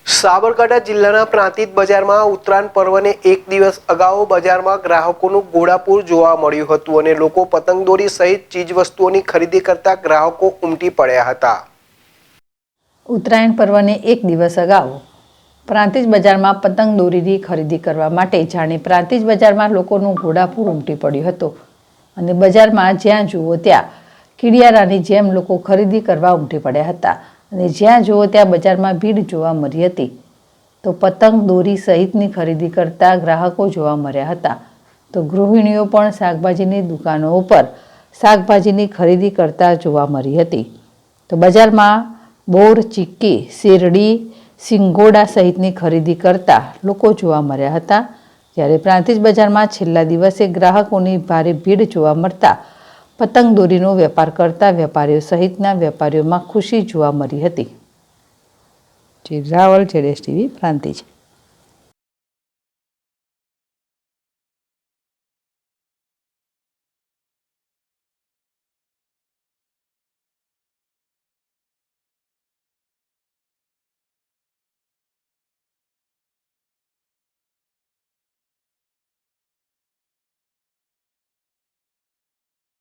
સાબરકાંઠા જિલ્લાના પ્રાંતિજ બજારમાં ઉત્તરાયણ પર્વને એક દિવસ અગાઉ બજારમાં ગ્રાહકોનું ઘોડાપૂર જોવા મળ્યું હતું અને લોકો પતંગદોરી સહિત ચીજવસ્તુઓની ખરીદી કરતા ગ્રાહકો ઉમટી પડ્યા હતા। ઉત્તરાયણ પર્વને એક દિવસ અગાઉ પ્રાંતિજ બજારમાં પતંગદોરીની ખરીદી કરવા માટે જાણે પ્રાંતિજ બજારમાં લોકોનું ઘોડાપૂર ઉમટી પડ્યું હતું અને બજારમાં જ્યાં જુઓ ત્યાં કીડિયારાની જેમ લોકો ખરીદી કરવા ઉમટી પડ્યા હતા અને જ્યાં જુઓ ત્યાં બજારમાં ભીડ જોવા મળી હતી। તો પતંગ દોરી સહિતની ખરીદી કરતા ગ્રાહકો જોવા મળ્યા હતા। તો ગૃહિણીઓ પણ શાકભાજીની દુકાનો ઉપર શાકભાજીની ખરીદી કરતા જોવા મળી હતી। તો બજારમાં બોર, ચીક્કી, શેરડી, સિંગોડા સહિતની ખરીદી કરતા લોકો જોવા મળ્યા હતા। જ્યારે પ્રાંતિજ બજારમાં છેલ્લા દિવસે ગ્રાહકોની ભારે ભીડ જોવા મળતા પતંગ દોરીનો વેપાર કરતા વેપારીઓ સહિતના વેપારીઓમાં ખુશી જોવા મળી હતી। રાવલ, ZSTV, પ્રાંતિજ।